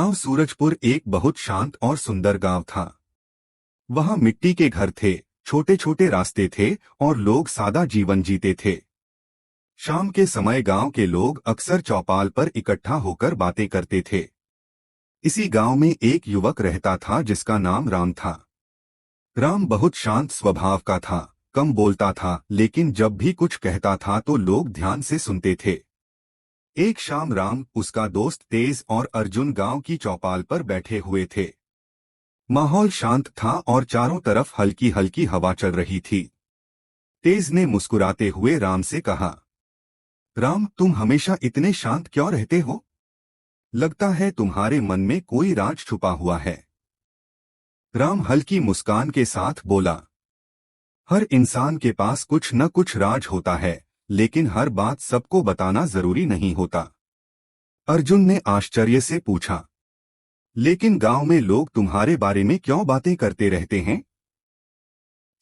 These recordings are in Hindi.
गांव सूरजपुर एक बहुत शांत और सुंदर गांव था। वहां मिट्टी के घर थे, छोटे छोटे रास्ते थे और लोग सादा जीवन जीते थे। शाम के समय गांव के लोग अक्सर चौपाल पर इकट्ठा होकर बातें करते थे। इसी गांव में एक युवक रहता था जिसका नाम राम था। राम बहुत शांत स्वभाव का था, कम बोलता था, लेकिन जब भी कुछ कहता था तो लोग ध्यान से सुनते थे। एक शाम राम, उसका दोस्त तेज और अर्जुन गांव की चौपाल पर बैठे हुए थे। माहौल शांत था और चारों तरफ हल्की हल्की हवा चल रही थी। तेज ने मुस्कुराते हुए राम से कहा, राम, तुम हमेशा इतने शांत क्यों रहते हो? लगता है तुम्हारे मन में कोई राज छुपा हुआ है। राम हल्की मुस्कान के साथ बोला, हर इंसान के पास कुछ न कुछ राज होता है, लेकिन हर बात सबको बताना जरूरी नहीं होता। अर्जुन ने आश्चर्य से पूछा, लेकिन गांव में लोग तुम्हारे बारे में क्यों बातें करते रहते हैं?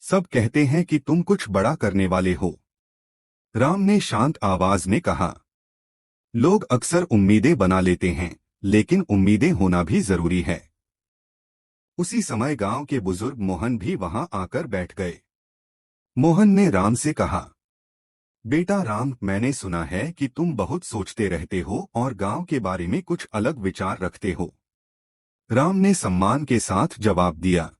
सब कहते हैं कि तुम कुछ बड़ा करने वाले हो। राम ने शांत आवाज में कहा, लोग अक्सर उम्मीदें बना लेते हैं, लेकिन उम्मीदें होना भी जरूरी है। उसी समय गांव के बुजुर्ग मोहन भी वहां आकर बैठ गए। मोहन ने राम से कहा, बेटा राम, मैंने सुना है कि तुम बहुत सोचते रहते हो और गांव के बारे में कुछ अलग विचार रखते हो। राम ने सम्मान के साथ जवाब दिया,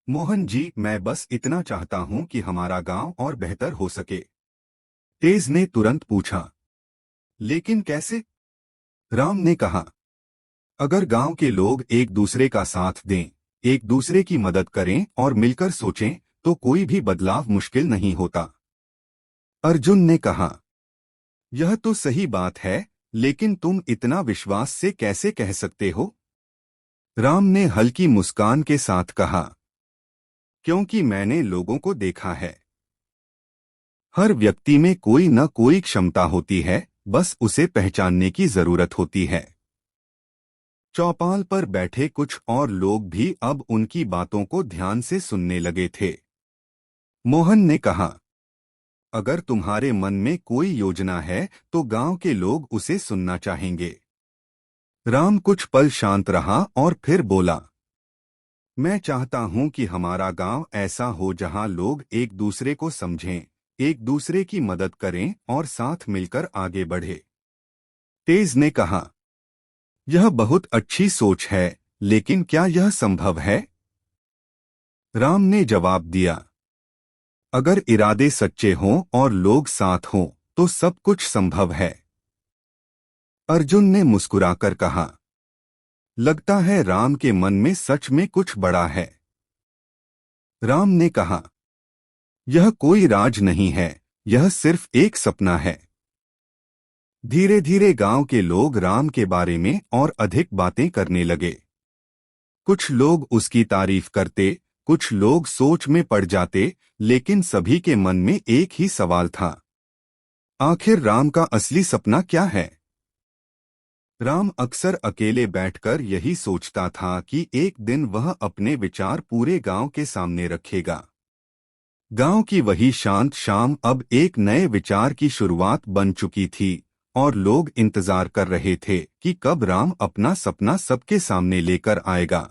मोहन जी, मैं बस इतना चाहता हूं कि हमारा गांव और बेहतर हो सके। तेज ने तुरंत पूछा, लेकिन कैसे? राम ने कहा, अगर गांव के लोग एक दूसरे का साथ दें, एक दूसरे की मदद करें और मिलकर सोचें, तो कोई भी बदलाव मुश्किल नहीं होता। अर्जुन ने कहा, यह तो सही बात है, लेकिन तुम इतना विश्वास से कैसे कह सकते हो? राम ने हल्की मुस्कान के साथ कहा, क्योंकि मैंने लोगों को देखा है। हर व्यक्ति में कोई न कोई क्षमता होती है, बस उसे पहचानने की जरूरत होती है। चौपाल पर बैठे कुछ और लोग भी अब उनकी बातों को ध्यान से सुनने लगे थे। मोहन ने कहा, अगर तुम्हारे मन में कोई योजना है तो गांव के लोग उसे सुनना चाहेंगे। राम कुछ पल शांत रहा और फिर बोला, मैं चाहता हूं कि हमारा गांव ऐसा हो जहां लोग एक दूसरे को समझें, एक दूसरे की मदद करें और साथ मिलकर आगे बढ़े। तेज ने कहा, यह बहुत अच्छी सोच है, लेकिन क्या यह संभव है? राम ने जवाब दिया, अगर इरादे सच्चे हों और लोग साथ हों, तो सब कुछ संभव है। अर्जुन ने मुस्कुराकर कहा, लगता है राम के मन में सच में कुछ बड़ा है। राम ने कहा, यह कोई राज नहीं है, यह सिर्फ एक सपना है। धीरे धीरे गांव के लोग राम के बारे में और अधिक बातें करने लगे। कुछ लोग उसकी तारीफ करते, कुछ लोग सोच में पड़ जाते, लेकिन सभी के मन में एक ही सवाल था, आखिर राम का असली सपना क्या है? राम अक्सर अकेले बैठकर यही सोचता था कि एक दिन वह अपने विचार पूरे गांव के सामने रखेगा। गांव की वही शांत शाम अब एक नए विचार की शुरुआत बन चुकी थी और लोग इंतजार कर रहे थे कि कब राम अपना सपना सबके सामने लेकर आएगा।